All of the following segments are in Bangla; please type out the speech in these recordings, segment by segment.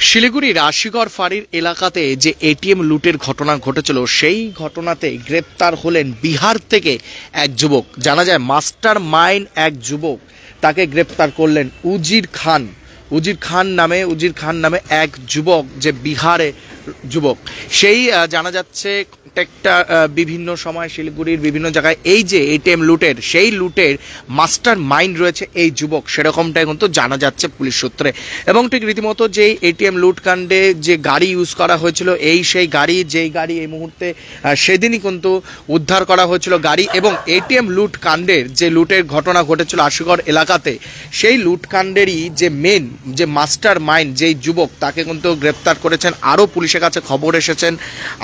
শিলিগুড়ির আশিগড় ফাঁড়ির এলাকাতে যে এটিএম লুটের ঘটনা ঘটেছিল সেই ঘটনাতে গ্রেপ্তার হলেন বিহার থেকে এক যুবক। জানা যায় মাস্টার মাইন্ড এক যুবক, তাকে গ্রেপ্তার করলেন উজির খান নামে এক যুবক, যে বিহারে যুবক। সেই জানা যাচ্ছে প্রত্যেকটা বিভিন্ন সময় শিলিগুড়ির বিভিন্ন জায়গায় এই যে এটিএম লুটের, সেই লুটের মাস্টার মাইন্ড রয়েছে এই যুবক, সেরকমটাই কিন্তু জানা যাচ্ছে পুলিশ সূত্রে। এবং ঠিক রীতিমতো যেই এটিএম লুটকাণ্ডে যে গাড়ি ইউজ করা হয়েছিল, সেই গাড়ি এই মুহূর্তে সেদিনই কিন্তু উদ্ধার করা হয়েছিল গাড়ি। এবং এটিএম লুটকাণ্ডের যে লুটের ঘটনা ঘটেছিল আশিগড় এলাকাতে, সেই লুটকাণ্ডেরই যে মাস্টার মাইন্ড যেই যুবক, তাকে কিন্তু গ্রেপ্তার করেছেন। আরও পুলিশের কাছে খবর এসেছেন,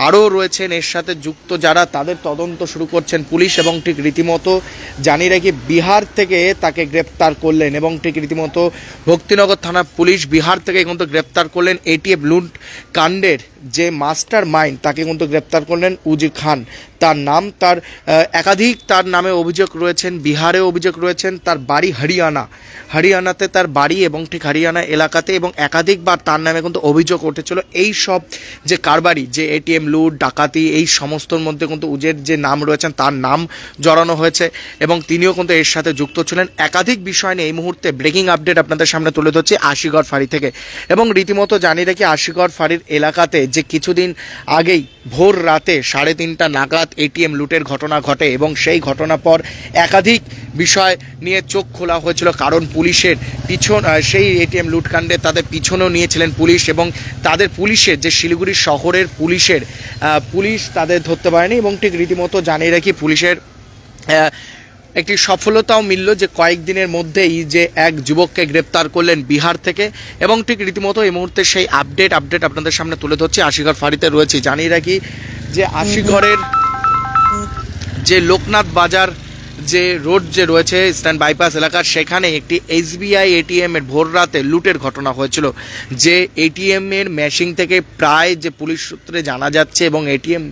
আরও রয়েছেন এর সাথে যুক্ত যারা, তাদের তদন্ত শুরু করছেন পুলিশ। এবং ঠিক রীতিমতো জানিয়ে রাখি বিহার থেকে তাকে গ্রেপ্তার করলেন। এবং ঠিক রীতিমতো ভক্তিনগর থানা পুলিশ বিহার থেকে কিন্তু গ্রেপ্তার করলেন এটিএম লুট কাণ্ডের যে মাস্টার মাইন্ড, তাকে কিন্তু গ্রেপ্তার করলেন উজির খান। তার নাম, তার একাধিক তার নামে অভিযোগ রয়েছেন, বিহারে অভিযোগ রয়েছেন, তার বাড়ি হরিয়ানাতে তার বাড়ি, এবং ঠিক হরিয়ানা এলাকাতে, এবং একাধিকবার তার নামে কিন্তু অভিযোগ উঠেছিল। এই সব যে কারবারি, যে এটিএম লুট ডাকাতি, এই সমস্তর মধ্যে কিন্তু উজের যে নাম রয়েছেন তার নাম জড়ানো হয়েছে, এবং তিনিও কিন্তু এর সাথে যুক্ত ছিলেন। একাধিক বিষয় নিয়ে এই মুহূর্তে ব্রেকিং আপডেট আপনাদের সামনে তুলে ধরছি আশিগড় ফাঁড়ি থেকে। এবং রীতিমতো জানিয়ে রাখি আশিগড় ফাঁড়ির এলাকাতে যে কিছুদিন আগেই ভোর রাতে 3:30 নাগাদ এটিএম লুটের ঘটনা ঘটে, এবং সেই ঘটনা পর একাধিক বিষয় নিয়ে চোখ খোলা হয়েছিল। কারণ পুলিশের সেই এটিএম লুটকাণ্ডে তাদের পিছনেও নিয়েছিলেন পুলিশ, এবং তাদের পুলিশের যে শিলিগুড়ি শহরের পুলিশ তাদের ধরতে পারেনি। এবং ঠিক রীতিমতো জানিয়ে রাখি পুলিশের একটি সফলতাও মিলল, যে কয়েকদিনের মধ্যেই যে এক যুবককে গ্রেপ্তার করলেন বিহার থেকে। এবং ঠিক রীতিমতো এই মুহূর্তে সেই আপডেট আপনাদের সামনে তুলে ধরছি। আশিগড় ফাঁড়িতে রয়েছে। জানিয়ে রাখি যে আশিগড়ের যে লোকনাথ বাজার যে রোড যে রয়েছে ইস্টার্ন বাইপাস এলাকার, সেখানে একটি এসবিআই এটিএম এর ভোর রাতে লুটের ঘটনা হয়েছিল। যে এটিএম এর মেশিন থেকে প্রায়, যে পুলিশ সূত্রে জানা যাচ্ছে, এবং এটিএম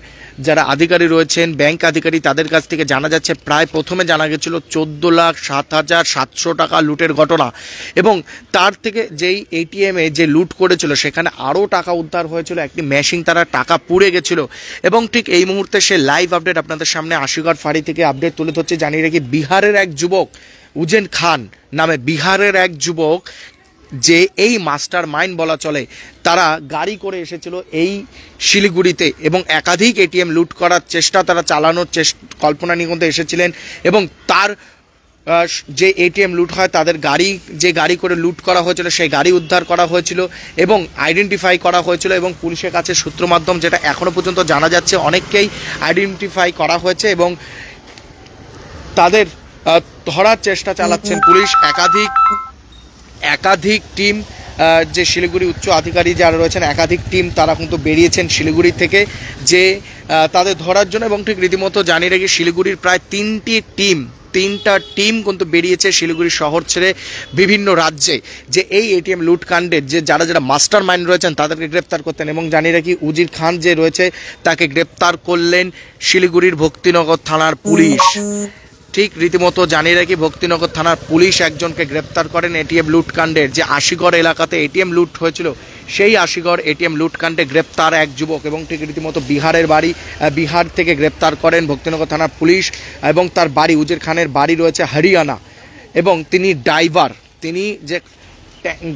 যারা আধিকারিক রয়েছেন, ব্যাংক আধিকারিক, তাদের কাছ থেকে জানা যাচ্ছে প্রায় প্রথমে জানা গেছিল 14,07,700 টাকা লুটের ঘটনা। এবং তার থেকে যেই এটিএমে যে লুট করেছিল সেখানে আরও টাকা উদ্ধার হয়েছিল, একটি মেশিন তারা টাকা পুড়ে গেছিল। এবং ঠিক এই মুহূর্তে সে লাইভ আপডেট আপনাদের সামনে আশিগড় ফাঁড়ি থেকে আপডেট তুলে ধরছে। জানিয়ে রাখি বিহারের এক যুবক, উজেন খান নামে বিহারের এক যুবক, যে এই মাস্টার মাইন্ড বলা চলে, তারা গাড়ি করে এসেছিল এই শিলিগুড়িতে, এবং একাধিক এটিএম লুট করার চেষ্টা তারা চালানোর কল্পনা নিয়ে কিন্তু এসেছিলেন। এবং তার যে এটিএম লুট হয়, তাদের গাড়ি করে লুট করা হয়েছিল, সেই গাড়ি উদ্ধার করা হয়েছিল এবং আইডেন্টিফাই করা হয়েছিল। এবং পুলিশের কাছে সূত্র মাধ্যম যেটা এখনও পর্যন্ত জানা যাচ্ছে, অনেককেই আইডেন্টিফাই করা হয়েছে, এবং তাদের ধরার চেষ্টা চালাচ্ছেন পুলিশ। একাধিক টিম, যে শিলিগুড়ি উচ্চ আধিকারিক যারা রয়েছেন, একাধিক টিম তারা কিন্তু বেরিয়েছেন শিলিগুড়ি থেকে যে তাদের ধরার জন্য। এবং ঠিক রীতিমতো জানিয়ে রাখি শিলিগুড়ির প্রায় তিনটা টিম কিন্তু বেরিয়েছে শিলিগুড়ি শহর ছেড়ে বিভিন্ন রাজ্যে, যে এই এটিএম লুটকাণ্ডের যে যারা মাস্টার মাইন্ড রয়েছেন তাদেরকে গ্রেপ্তার করতেন। এবং জানিয়ে রাখি উজির খান যে রয়েছে, তাকে গ্রেপ্তার করলেন শিলিগুড়ির ভক্তিনগর থানার পুলিশ। ঠিক রীতিমতো জানিয়ে রাখি ভক্তিনগর থানার পুলিশ একজনকে গ্রেপ্তার করেন এটিএম লুটকাণ্ডের, যে আশিগড় এলাকাতে এটিএম লুট হয়েছিল, সেই আশিগড় এটিএম লুটকাণ্ডে গ্রেপ্তার এক যুবক। এবং ঠিক রীতিমতো বিহার থেকে গ্রেপ্তার করেন ভক্তিনগর থানার পুলিশ। এবং তার বাড়ি, উজির খানের বাড়ি রয়েছে হরিয়ানা, এবং তিনি ড্রাইভার, তিনি যে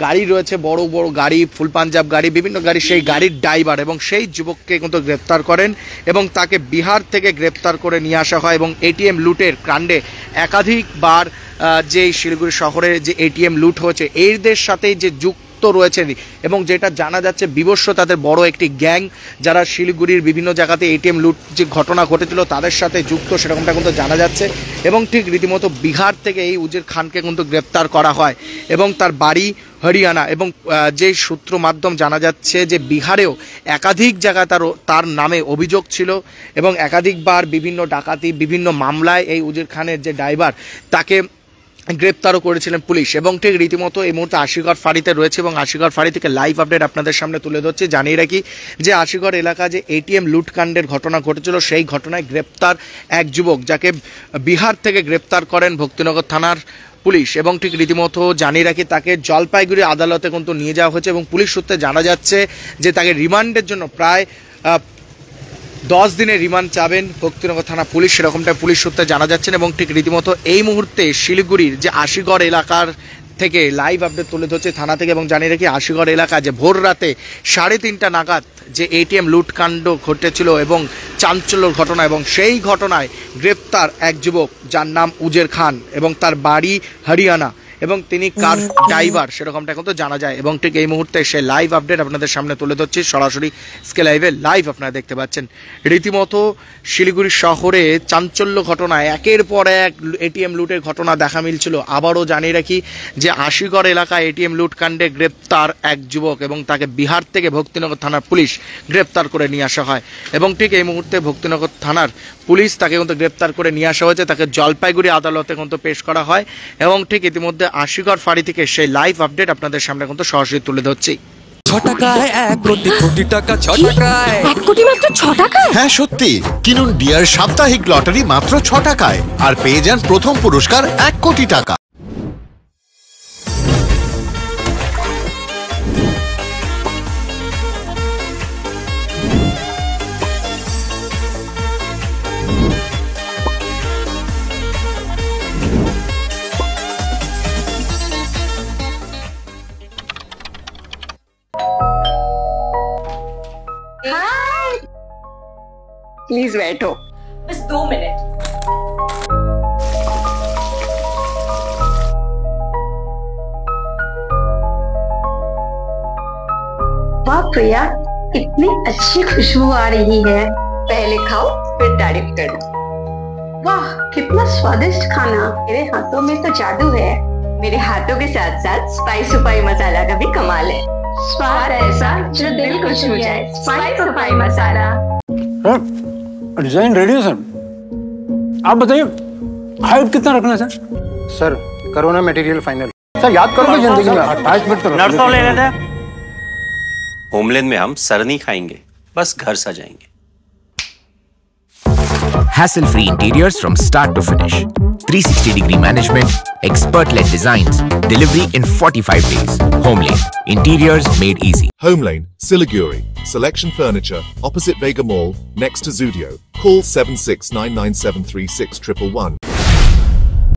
গাড়ি রয়েছে বড় গাড়ি, ফুল পাঞ্জাব গাড়ি, বিভিন্ন গাড়ি, সেই গাড়ির ড্রাইভার। এবং সেই যুবককে কিন্তু গ্রেপ্তার করেন, এবং তাকে বিহার থেকে গ্রেপ্তার করে নিয়ে আসা হয়। এবং এটিএম লুটের কাণ্ডে একাধিকবার যে শিলিগুড়ি শহরে যে এটিএম লুট হয়েছে, এদের সাথে যে যুক্ত রয়েছেন, এবং যেটা জানা যাচ্ছে বিবস্ব তাদের বড় একটি গ্যাং, যারা শিলিগুড়ির বিভিন্ন জায়গাতে এটিএম লুট যে ঘটনা ঘটেছিল তাদের সাথে যুক্ত, সেরকমটা কিন্তু জানা যাচ্ছে। এবং ঠিক রীতিমতো বিহার থেকে এই উজির খানকে কিন্তু গ্রেপ্তার করা হয়, এবং তার বাড়ি হরিয়ানা। এবং যে সূত্র মাধ্যম জানা যাচ্ছে যে বিহারেও একাধিক জায়গায় তার নামে অভিযোগ ছিল, এবং একাধিকবার বিভিন্ন ডাকাতি, বিভিন্ন মামলায় এই উজির খানের যে ড্রাইভার, তাকে গ্রেপ্তারও করেছিলেন পুলিশ। এবং ঠিক রীতিমতো এই মুহূর্তে আশিগড় ফাঁড়িতে রয়েছে, এবং আশিগড় ফাঁড়ি থেকে লাইভ আপডেট আপনাদের সামনে তুলে ধরছি। জানিয়ে রাখি যে আশিগড় এলাকা যে এটিএম লুটকাণ্ডের ঘটনা ঘটেছিল, সেই ঘটনায় গ্রেপ্তার এক যুবক, যাকে বিহার থেকে গ্রেপ্তার করেন ভক্তিনগর থানার পুলিশ। এবং ঠিক রীতিমতো জানিয়ে রাখি, তাকে জলপাইগুড়ি আদালতে কিন্তু নিয়ে যাওয়া হয়েছে এবং পুলিশ সূত্রে জানা যাচ্ছে যে তাকে রিমান্ডের জন্য প্রায় 10 দিনের রিমান্ড চাবেন ভক্তিনগর থানা পুলিশ, সেরকমটা পুলিশ সূত্রে জানা যাচ্ছেন। এবং ঠিক রীতিমতো এই মুহূর্তে শিলিগুড়ির যে আশিগড় এলাকার থেকে লাইভ আপডেট তুলে ধরছে থানা থেকে। এবং জানিয়ে রাখি, আশিগড় এলাকা যে ভোর রাতে 3:30 নাগাদ যে এটিএম লুটকাণ্ড ঘটেছিল এবং চাঞ্চল্যর ঘটনা, এবং সেই ঘটনায় গ্রেপ্তার এক যুবক যার নাম উজের খান এবং তার বাড়ি হরিয়ানা এবং তিনি কার ড্রাইভার, সেরকমটা এখন তো জানা যায়। এবং ঠিক এই মুহূর্তে সে লাইভ আপডেট আপনাদের সামনে তুলে ধরছি, সরাসরি স্কে লাইভে লাইভ আপনারা দেখতে পাচ্ছেন। রীতিমতো শিলিগুড়ি শহরে চাঞ্চল্য ঘটনায় একের পর এক এটিএম লুটের ঘটনা দেখা মিলছিল। আবারও জানিয়ে রাখি যে আশিগড় এলাকায় এটিএম লুটকাণ্ডে গ্রেপ্তার এক যুবক এবং তাকে বিহার থেকে ভক্তিনগর থানার পুলিশ গ্রেপ্তার করে নিয়ে আসা হয়। এবং ঠিক এই মুহূর্তে ভক্তিনগর থানার পুলিশ তাকে কিন্তু গ্রেপ্তার করে নিয়ে আসা হয়েছে, তাকে জলপাইগুড়ি আদালতে কিন্তু পেশ করা হয়। এবং ঠিক ইতিমধ্যে আশিগড় ফাঁড়ি থেকে সেই লাইভ আপডেট আপনাদের সামনে কিন্তু সরাসরি তুলে ধরছি। 6 টাকায় 1 কোটি কোটি টাকা, 6 টাকায় 1 কোটি মাত্র 6 টাকায়। হ্যাঁ সত্যি, কিনুন ডিয়ার সাপ্তাহিক লটারি মাত্র 6 টাকায় আর পেয়ে যান প্রথম পুরস্কার 1 কোটি টাকা। प्लीज बैठो, बस 2 मिनट। वाह प्रिया, कितनी अच्छी खुशबू आ रही है। पहले खाओ फिर तारीफ करो। वाह कितना स्वादिष्ट खाना। मेरे हाथों में तो जादू है। मेरे हाथों के साथ साथ स्पाइस सुपाई मसाला का भी कमाल है। स्वाद ऐसा जो दिल को छू जाए। स्पाइस सुपाई मसाला। डिजाइन रेडी है सर, आप बताइए हाइट कितना रखना है sir? Sir corona material final. Sir याद करो जिंदगी में 28 मिनट तो नर्सों ले लेते हैं। होमलैंड में हम सर नहीं खाएंगे, बस घर सजाएंगे। Hassle-free interiors from start to finish. 360-degree management, expert-led designs, delivery in 45 days. Homelane, interiors made easy. Homelane, Siliguri. Selection Furniture, opposite Vega Mall, next to Zudio. Call 7699736111.